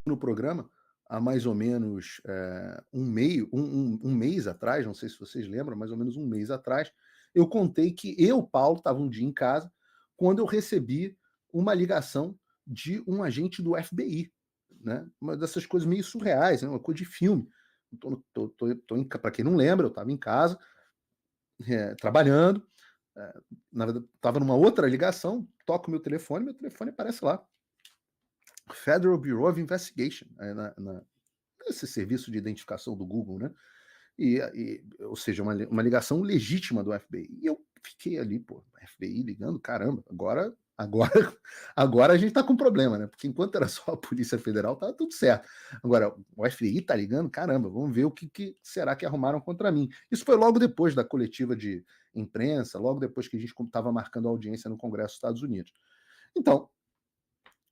no programa há mais ou menos um mês atrás, não sei se vocês lembram, mais ou menos um mês atrás, eu contei que eu, Paulo, estava um dia em casa quando eu recebi uma ligação de um agente do FBI, né? Uma dessas coisas meio surreais, né? Uma coisa de filme. Para quem não lembra, eu estava em casa, trabalhando, na verdade, estava numa outra ligação, toco meu telefone aparece lá. Federal Bureau of Investigation, esse serviço de identificação do Google, né? Ou seja, uma ligação legítima do FBI. E eu fiquei ali, pô, FBI ligando, caramba, agora a gente tá com problema, né? Porque enquanto era só a Polícia Federal, tava tudo certo. Agora, o FBI tá ligando, caramba, vamos ver o que será que arrumaram contra mim. Isso foi logo depois da coletiva de imprensa, logo depois que a gente estava marcando a audiência no Congresso dos Estados Unidos. Então,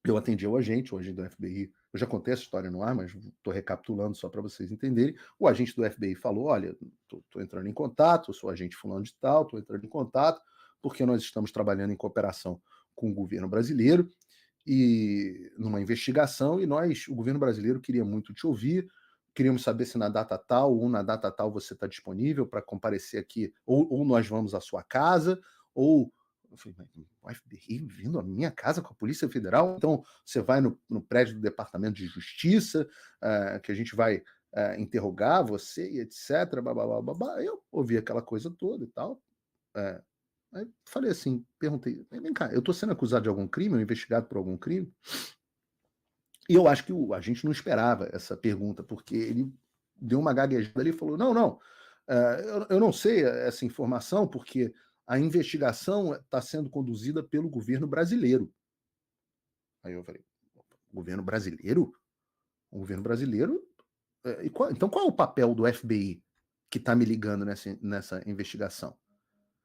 eu atendi o agente do FBI. Eu já contei essa história no ar, mas estou recapitulando só para vocês entenderem. O agente do FBI falou: olha, estou entrando em contato, eu sou agente fulano de tal, estou entrando em contato, porque nós estamos trabalhando em cooperação com o governo brasileiro e numa investigação, e o governo brasileiro, queria muito te ouvir. Queríamos saber se na data tal ou na data tal você está disponível para comparecer aqui, ou nós vamos à sua casa, ou eu falei, mas o FBI vindo à minha casa com a Polícia Federal? Então você vai no prédio do Departamento de Justiça, que a gente vai interrogar você e etc. Blá. Eu ouvi aquela coisa toda e tal. Aí falei assim, perguntei, vem cá, eu estou sendo acusado de algum crime, ou investigado por algum crime? E eu acho que a gente não esperava essa pergunta, porque ele deu uma gaguejada ali e falou, não, eu não sei essa informação, porque a investigação está sendo conduzida pelo governo brasileiro. Aí eu falei, governo brasileiro? O governo brasileiro? Então qual é o papel do FBI que está me ligando nessa investigação?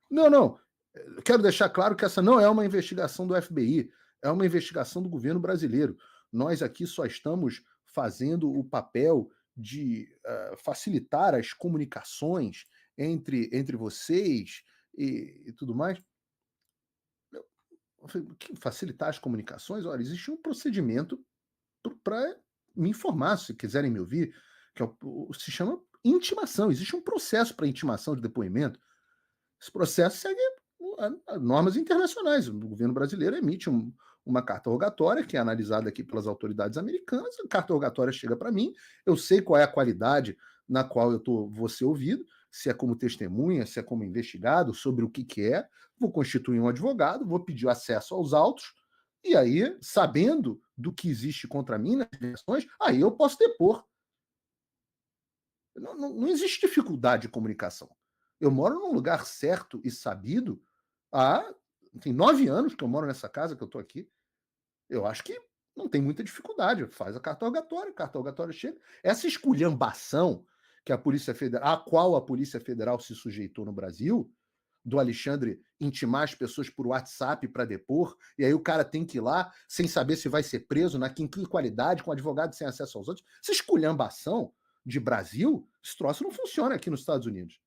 Não, eu quero deixar claro que essa não é uma investigação do FBI, é uma investigação do governo brasileiro. Nós aqui só estamos fazendo o papel de facilitar as comunicações entre vocês e tudo mais. Facilitar as comunicações? Olha, existe um procedimento para me informar, se quiserem me ouvir, que se chama intimação. Existe um processo para intimação de depoimento. Esse processo segue normas internacionais. O governo brasileiro emite uma carta rogatória, que é analisada aqui pelas autoridades americanas. A carta rogatória chega para mim, eu sei qual é a qualidade na qual vou ser ouvido, se é como testemunha, se é como investigado, sobre o que é. Vou constituir um advogado, vou pedir acesso aos autos, e aí, sabendo do que existe contra mim nas investigações, aí eu posso depor. Não existe dificuldade de comunicação. Eu moro num lugar certo e sabido há 9 anos que eu moro nessa casa que eu estou aqui. Eu acho que não tem muita dificuldade. Faz a carta rogatória chega. Essa esculhambação que a Polícia Federal, a qual a Polícia Federal se sujeitou no Brasil, do Alexandre intimar as pessoas por WhatsApp para depor, e aí o cara tem que ir lá sem saber se vai ser preso, em que qualidade, com advogado sem acesso aos outros. Essa esculhambação de Brasil, esse troço não funciona aqui nos Estados Unidos.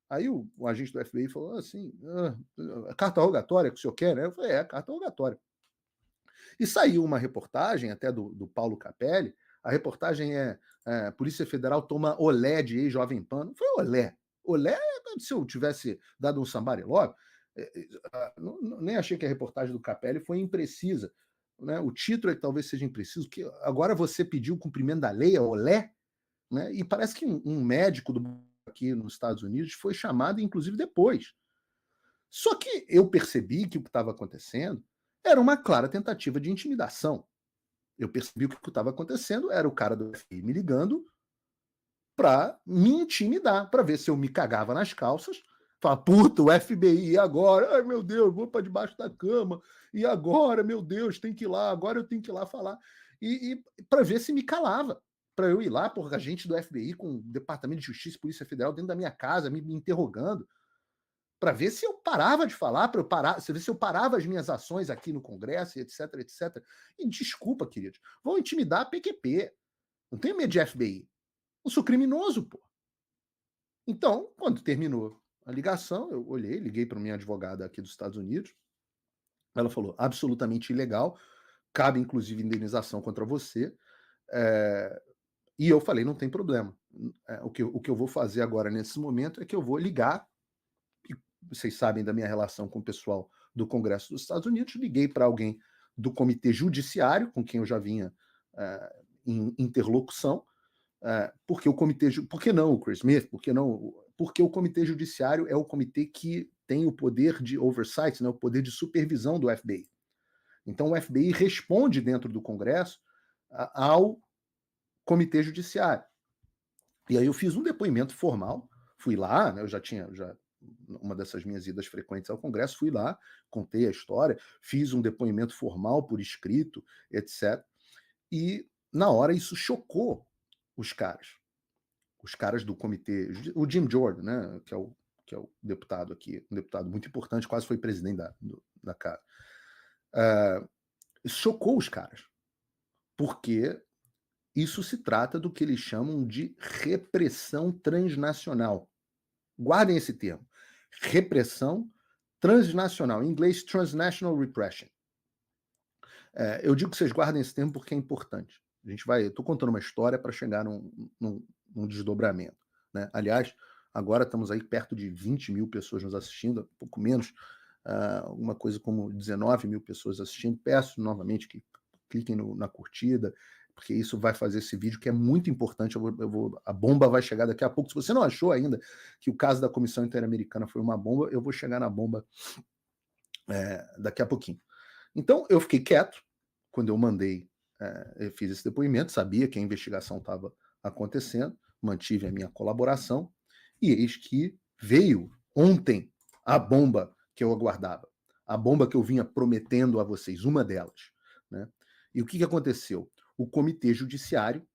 Aí o agente do FBI falou assim, carta rogatória que o senhor quer, né? Eu falei, carta rogatória. E saiu uma reportagem, até do Paulo Capelli, a reportagem Polícia Federal toma olé de ex-Jovem Pan. Não foi olé. Olé, se eu tivesse dado um somebody love, nem achei que a reportagem do Capelli foi imprecisa. Né? O título é que talvez seja impreciso, que agora você pediu o cumprimento da lei, olé, né? E parece que um médico aqui nos Estados Unidos foi chamado, inclusive, depois. Só que eu percebi que o que estava acontecendo era uma clara tentativa de intimidação. Eu percebi que o que estava acontecendo era o cara do FBI me ligando para me intimidar, para ver se eu me cagava nas calças. Falar, puta, o FBI, e agora? Ai, meu Deus, vou para debaixo da cama. E agora, meu Deus, tem que ir lá, agora eu tenho que ir lá falar. E para ver se me calava. Para eu ir lá, por agente do FBI com o Departamento de Justiça e Polícia Federal dentro da minha casa, me interrogando, para ver se eu parava de falar, para ver se eu parava as minhas ações aqui no Congresso, etc, etc. E desculpa, queridos, vão intimidar a PQP. Não tenho medo de FBI. Eu sou criminoso, pô. Então, quando terminou a ligação, eu olhei, liguei para minha advogada aqui dos Estados Unidos. Ela falou, absolutamente ilegal, cabe inclusive indenização contra você. E eu falei, não tem problema. O que eu vou fazer agora nesse momento é que eu vou ligar, e vocês sabem da minha relação com o pessoal do Congresso dos Estados Unidos, liguei para alguém do Comitê Judiciário, com quem eu já vinha em interlocução, porque o Comitê... Por que não o Chris Smith? Por que não? Porque o Comitê Judiciário é o comitê que tem o poder de oversight, né, o poder de supervisão do FBI. Então o FBI responde dentro do Congresso ao Comitê Judiciário. E aí eu fiz um depoimento formal, fui lá, né, eu já tinha uma dessas minhas idas frequentes ao Congresso, fui lá, contei a história, fiz um depoimento formal por escrito, etc. E na hora isso chocou os caras do comitê, o Jim Jordan, né, que é o deputado aqui, um deputado muito importante, quase foi presidente da casa. Chocou os caras, porque isso se trata do que eles chamam de repressão transnacional. Guardem esse termo. Repressão transnacional. Em inglês, transnational repression. Eu digo que vocês guardem esse termo porque é importante. Eu estou contando uma história para chegar num desdobramento. Né? Aliás, agora estamos aí perto de 20 mil pessoas nos assistindo, um pouco menos, alguma coisa como 19 mil pessoas assistindo. Peço novamente que cliquem na curtida, porque isso vai fazer esse vídeo que é muito importante. A bomba vai chegar daqui a pouco. Se você não achou ainda que o caso da Comissão Interamericana foi uma bomba, eu vou chegar na bomba daqui a pouquinho. Então, eu fiquei quieto quando eu fiz esse depoimento, sabia que a investigação estava acontecendo, mantive a minha colaboração, e eis que veio ontem a bomba que eu aguardava, a bomba que eu vinha prometendo a vocês, uma delas. Né? E o que aconteceu? O Comitê Judiciário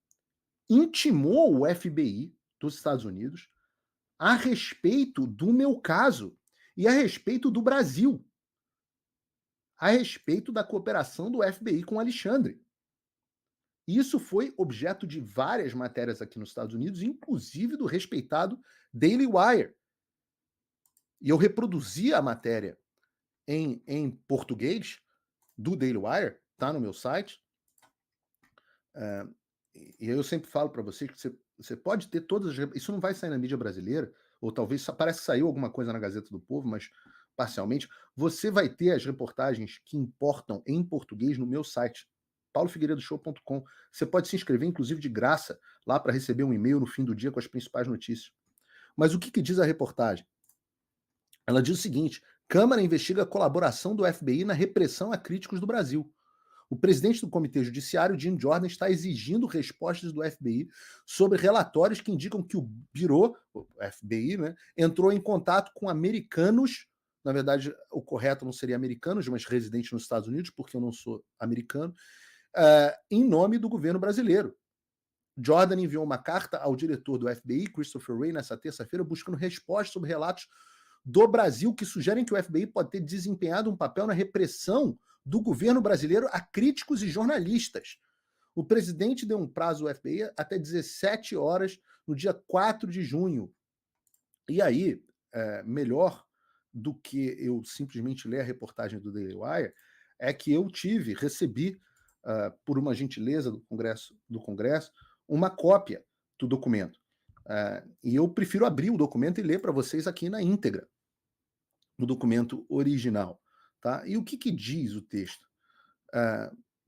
intimou o FBI dos Estados Unidos a respeito do meu caso e a respeito do Brasil, a respeito da cooperação do FBI com Alexandre. Isso foi objeto de várias matérias aqui nos Estados Unidos, inclusive do respeitado Daily Wire. E eu reproduzi a matéria em português do Daily Wire, tá no meu site. E eu sempre falo para vocês que você pode ter todas as... Isso não vai sair na mídia brasileira, ou talvez parece que saiu alguma coisa na Gazeta do Povo, mas parcialmente. Você vai ter as reportagens que importam em português no meu site, paulofigueiredoshow.com. Você pode se inscrever, inclusive, de graça, lá para receber um e-mail no fim do dia com as principais notícias. Mas o que diz a reportagem? Ela diz o seguinte: Câmara investiga a colaboração do FBI na repressão a críticos do Brasil. O presidente do Comitê Judiciário, Jim Jordan, está exigindo respostas do FBI sobre relatórios que indicam que o Bureau, o FBI, né, entrou em contato com americanos. Na verdade, o correto não seria americanos, mas residentes nos Estados Unidos, porque eu não sou americano, em nome do governo brasileiro. Jordan enviou uma carta ao diretor do FBI, Christopher Wray, nessa terça-feira, buscando respostas sobre relatos do Brasil que sugerem que o FBI pode ter desempenhado um papel na repressão do governo brasileiro a críticos e jornalistas. O presidente deu um prazo ao FBI até 17 horas no dia 4 de junho. E aí, melhor do que eu simplesmente ler a reportagem do Daily Wire, é que eu recebi, por uma gentileza do Congresso, uma cópia do documento. E eu prefiro abrir o documento e ler para vocês aqui na íntegra, no documento original. Tá? E o que diz o texto?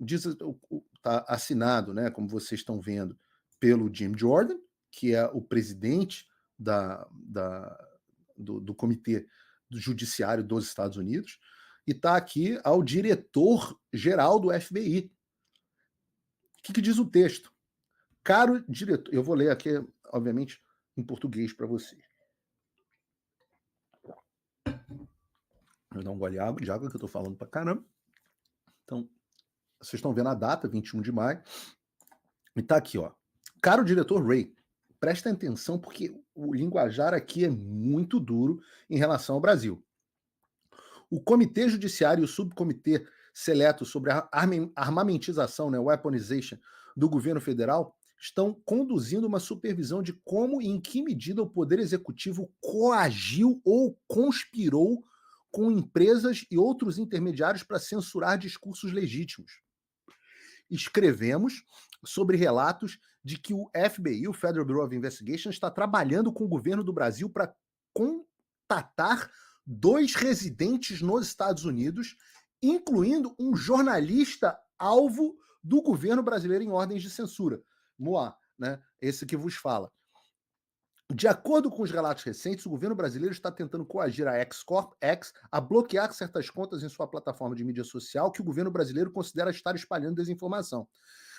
Está assinado, né, como vocês estão vendo, pelo Jim Jordan, que é o presidente do Comitê Judiciário dos Estados Unidos, e está aqui ao diretor-geral do FBI. O que diz o texto? Caro diretor, eu vou ler aqui, obviamente, em português para vocês. Vou dar um gole de água que eu estou falando para caramba. Então, vocês estão vendo a data, 21 de maio, e está aqui, ó. Caro diretor Wray, presta atenção porque o linguajar aqui é muito duro em relação ao Brasil. O Comitê Judiciário e o Subcomitê Seleto sobre a armamentização, né, weaponization, do governo federal estão conduzindo uma supervisão de como e em que medida o Poder Executivo coagiu ou conspirou com empresas e outros intermediários para censurar discursos legítimos. escrevemos sobre relatos de que o FBI, o Federal Bureau of Investigation, está trabalhando com o governo do Brasil para contatar 2 residentes nos Estados Unidos, incluindo um jornalista alvo do governo brasileiro em ordens de censura. Moá, né? Esse que vos fala. De acordo com os relatos recentes, o governo brasileiro está tentando coagir a X a bloquear certas contas em sua plataforma de mídia social que o governo brasileiro considera estar espalhando desinformação.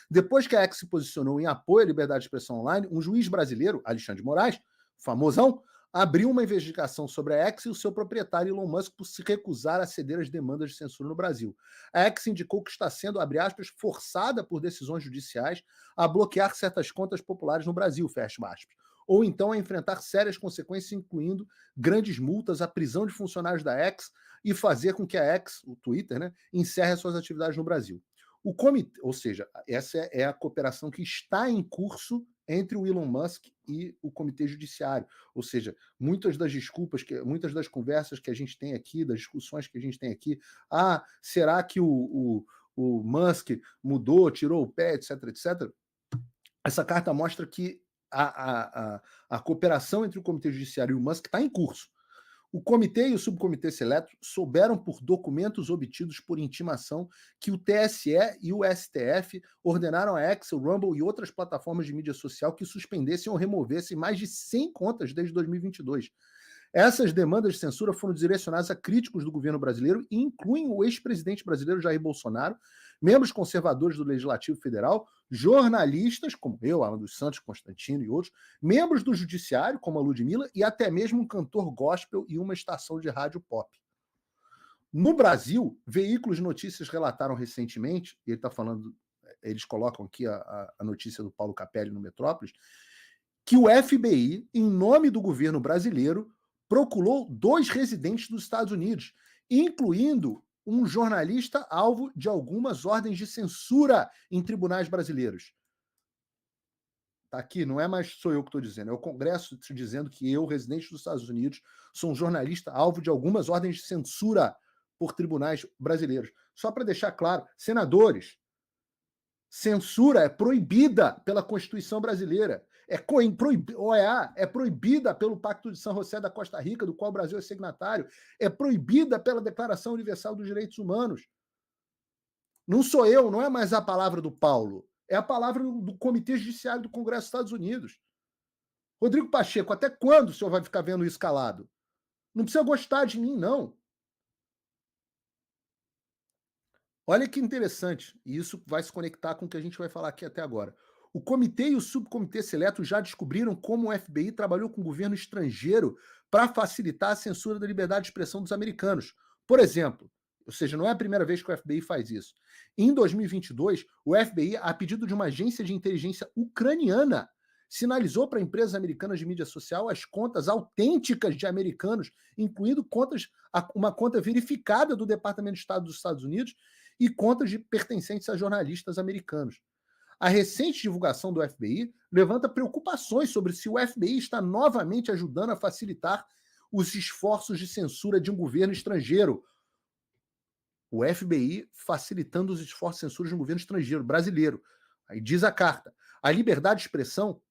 Depois que a X se posicionou em apoio à liberdade de expressão online, um juiz brasileiro, Alexandre de Moraes, famosão, abriu uma investigação sobre a X e o seu proprietário Elon Musk por se recusar a ceder às demandas de censura no Brasil. A X indicou que está sendo, abre aspas, forçada por decisões judiciais a bloquear certas contas populares no Brasil, fecha aspas, ou então a enfrentar sérias consequências, incluindo grandes multas, a prisão de funcionários da X e fazer com que a X, o Twitter, né, encerre suas atividades no Brasil. O comitê, ou seja, essa é a cooperação que está em curso entre o Elon Musk e o Comitê Judiciário. Ou seja, muitas das desculpas, muitas das conversas que a gente tem aqui, das discussões que a gente tem aqui, será que o Musk mudou, tirou o pé, etc, etc. Essa carta mostra que a cooperação entre o Comitê Judiciário e o Musk está em curso. O comitê e o subcomitê seleto souberam por documentos obtidos por intimação que o TSE e o STF ordenaram a X, o Rumble e outras plataformas de mídia social que suspendessem ou removessem mais de 100 contas desde 2022. Essas demandas de censura foram direcionadas a críticos do governo brasileiro e incluem o ex-presidente brasileiro Jair Bolsonaro, membros conservadores do Legislativo Federal, jornalistas, como eu, Alan dos Santos, Constantino e outros, membros do Judiciário, como a Ludmilla, e até mesmo um cantor gospel e uma estação de rádio pop. No Brasil, veículos de notícias relataram recentemente, e ele está falando, eles colocam aqui a notícia do Paulo Capelli no Metrópolis, que o FBI, em nome do governo brasileiro, procurou 2 residentes dos Estados Unidos, incluindo um jornalista alvo de algumas ordens de censura em tribunais brasileiros. Tá aqui, não é mais sou eu que estou dizendo, é o Congresso dizendo que eu, residente dos Estados Unidos, sou um jornalista alvo de algumas ordens de censura por tribunais brasileiros. Só para deixar claro, senadores, censura é proibida pela Constituição brasileira. OEA é proibida pelo Pacto de São José da Costa Rica, do qual o Brasil é signatário. É proibida pela Declaração Universal dos Direitos Humanos. Não sou eu, não é mais a palavra do Paulo. É a palavra do Comitê Judiciário do Congresso dos Estados Unidos. Rodrigo Pacheco, até quando o senhor vai ficar vendo isso calado? Não precisa gostar de mim, não. Olha que interessante, e isso vai se conectar com o que a gente vai falar aqui até agora. O comitê e o subcomitê seleto já descobriram como o FBI trabalhou com o governo estrangeiro para facilitar a censura da liberdade de expressão dos americanos. Por exemplo, ou seja, não é a primeira vez que o FBI faz isso. Em 2022, o FBI, a pedido de uma agência de inteligência ucraniana, sinalizou para empresas americanas de mídia social as contas autênticas de americanos, incluindo uma conta verificada do Departamento de Estado dos Estados Unidos e contas de pertencentes a jornalistas americanos. A recente divulgação do FBI levanta preocupações sobre se o FBI está novamente ajudando a facilitar os esforços de censura de um governo estrangeiro. O FBI facilitando os esforços de censura de um governo estrangeiro, brasileiro. Aí diz a carta, a liberdade de expressão,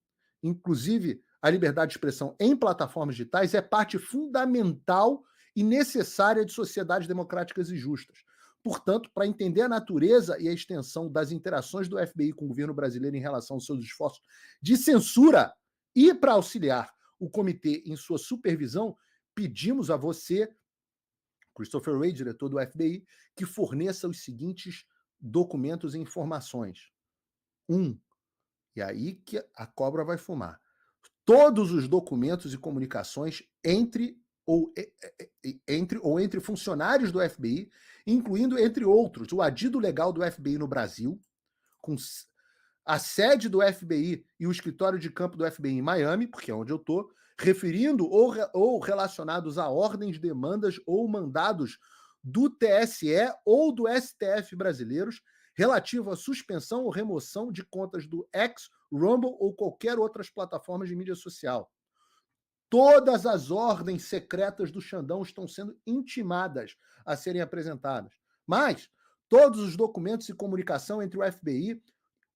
inclusive a liberdade de expressão em plataformas digitais, é parte fundamental e necessária de sociedades democráticas e justas. Portanto, para entender a natureza e a extensão das interações do FBI com o governo brasileiro em relação aos seus esforços de censura e para auxiliar o comitê em sua supervisão, pedimos a você, Christopher Wray, diretor do FBI, que forneça os seguintes documentos e informações. 1. E aí que a cobra vai fumar. Todos os documentos e comunicações entre funcionários do FBI, incluindo, entre outros, o adido legal do FBI no Brasil, com a sede do FBI e o escritório de campo do FBI em Miami, porque é onde eu estou, referindo ou relacionados a ordens, demandas ou mandados do TSE ou do STF brasileiros, relativo à suspensão ou remoção de contas do X, Rumble ou qualquer outras plataformas de mídia social. Todas as ordens secretas do Xandão estão sendo intimadas a serem apresentadas. Mas todos os documentos e comunicação entre o FBI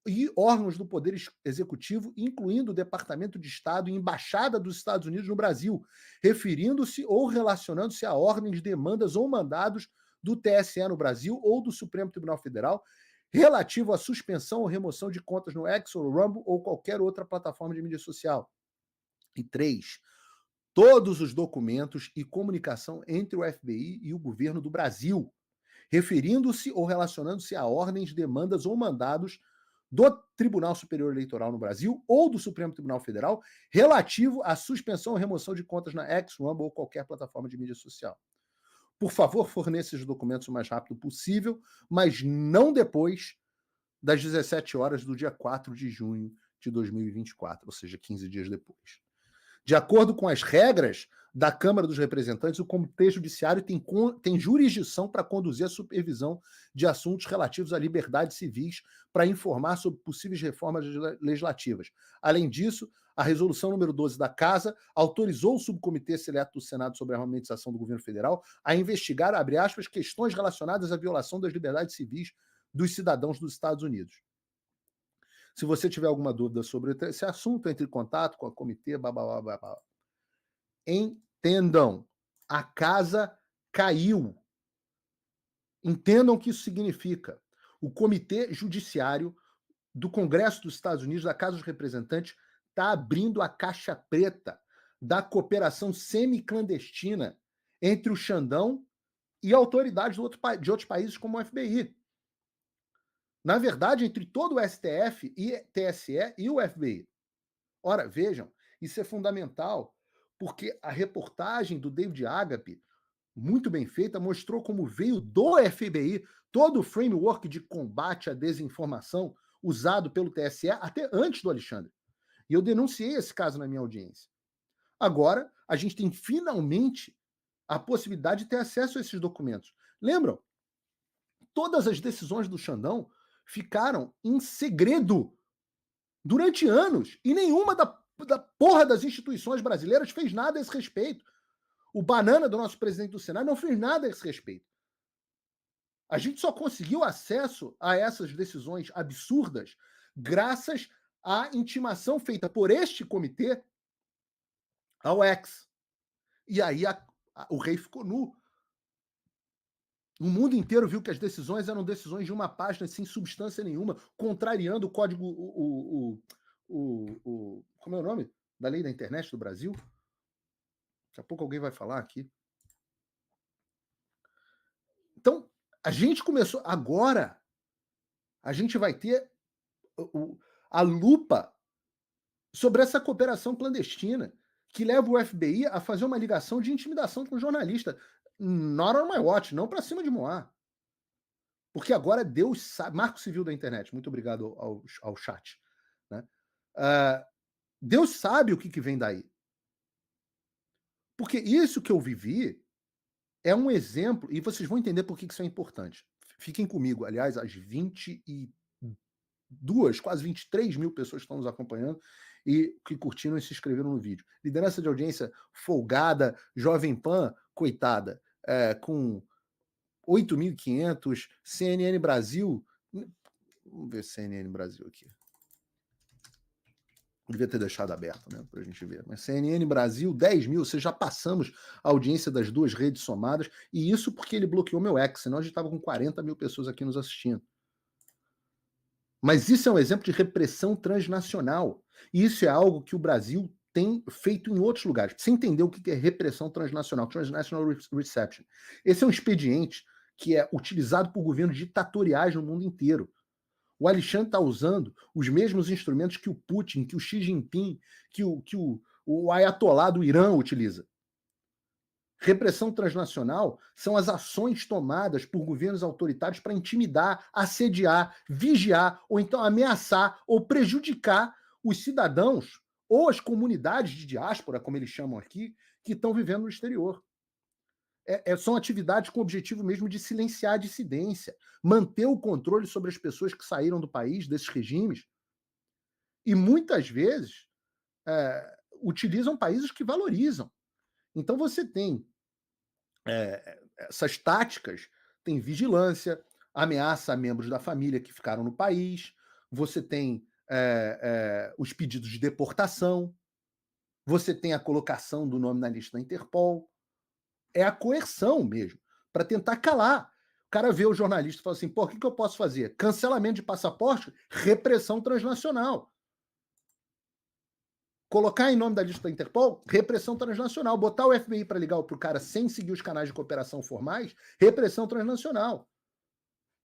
e órgãos do Poder Executivo, incluindo o Departamento de Estado e Embaixada dos Estados Unidos no Brasil, referindo-se ou relacionando-se a ordens, demandas ou mandados do TSE no Brasil ou do Supremo Tribunal Federal, relativo à suspensão ou remoção de contas no X ou Rumble ou qualquer outra plataforma de mídia social. E 3. Todos os documentos e comunicação entre o FBI e o governo do Brasil, referindo-se ou relacionando-se a ordens, demandas ou mandados do Tribunal Superior Eleitoral no Brasil ou do Supremo Tribunal Federal relativo à suspensão ou remoção de contas na X, Rumble ou qualquer plataforma de mídia social. Por favor, forneça os documentos o mais rápido possível, mas não depois das 17 horas do dia 4 de junho de 2024, ou seja, 15 dias depois. De acordo com as regras da Câmara dos Representantes, o Comitê Judiciário tem jurisdição para conduzir a supervisão de assuntos relativos a liberdades civis para informar sobre possíveis reformas legislativas. Além disso, a resolução número 12 da Casa autorizou o Subcomitê Seleto do Senado sobre a armamentização do governo federal a investigar, abre aspas, questões relacionadas à violação das liberdades civis dos cidadãos dos Estados Unidos. Se você tiver alguma dúvida sobre esse assunto, entre em contato com a comitê, blá, blá, blá, blá. Entendam, a casa caiu. Entendam o que isso significa. O Comitê Judiciário do Congresso dos Estados Unidos, da Casa dos Representantes, está abrindo a caixa preta da cooperação semi-clandestina entre o Xandão e autoridades de outros países como o FBI. Na verdade, entre todo o STF e TSE e o FBI. Ora, vejam, isso é fundamental, porque a reportagem do David Agape, muito bem feita, mostrou como veio do FBI todo o framework de combate à desinformação usado pelo TSE até antes do Alexandre. E eu denunciei esse caso na minha audiência. Agora, a gente tem finalmente a possibilidade de ter acesso a esses documentos. Lembram? Todas as decisões do Xandão ficaram em segredo durante anos e nenhuma da porra das instituições brasileiras fez nada a esse respeito. O banana do nosso presidente do Senado não fez nada a esse respeito. A gente só conseguiu acesso a essas decisões absurdas graças à intimação feita por este comitê ao ex. E aí o rei ficou nu. O mundo inteiro viu que as decisões eram decisões de uma página sem substância nenhuma, contrariando o código, como é o nome? Da lei da internet do Brasil. Daqui a pouco alguém vai falar aqui. Então, a gente começou. Agora, a gente vai ter a lupa sobre essa cooperação clandestina que leva o FBI a fazer uma ligação de intimidação com o jornalista. Not on my watch, não para cima de Moá. Porque agora Deus sabe. Marco Civil da internet, muito obrigado ao chat. Né? Deus sabe o que vem daí. Porque isso que eu vivi é um exemplo, e vocês vão entender por que isso é importante. Fiquem comigo, aliás, às 22, quase 23 mil pessoas que estão nos acompanhando e que curtiram e se inscreveram no vídeo. Liderança de audiência folgada, Jovem Pan, coitada, com 8.500, CNN Brasil. Vamos ver CNN Brasil aqui. Devia ter deixado aberto, né, para a gente ver. Mas CNN Brasil, 10 mil, ou seja, já passamos a audiência das duas redes somadas, e isso porque ele bloqueou meu ex, senão a gente estava com 40 mil pessoas aqui nos assistindo. Mas isso é um exemplo de repressão transnacional. E isso é algo que o Brasil tem feito em outros lugares. Você entender o que é repressão transnacional, Transnational Reception. Esse é um expediente que é utilizado por governos ditatoriais no mundo inteiro. O Alexandre está usando os mesmos instrumentos que o Putin, que o Xi Jinping, que o Ayatollah do Irã utiliza. Repressão transnacional são as ações tomadas por governos autoritários para intimidar, assediar, vigiar, ou então ameaçar ou prejudicar os cidadãos ou as comunidades de diáspora, como eles chamam aqui, que estão vivendo no exterior. São atividades com o objetivo mesmo de silenciar a dissidência, manter o controle sobre as pessoas que saíram do país, desses regimes, e muitas vezes utilizam países que valorizam. Então você tem essas táticas, tem vigilância, ameaça a membros da família que ficaram no país, você tem os pedidos de deportação, você tem a colocação do nome na lista da Interpol. É a coerção mesmo, para tentar calar. O cara vê o jornalista e fala assim: pô, o que eu posso fazer? Cancelamento de passaporte, repressão transnacional. Colocar em nome da lista da Interpol, repressão transnacional. Botar o FBI para ligar para o cara sem seguir os canais de cooperação formais, repressão transnacional.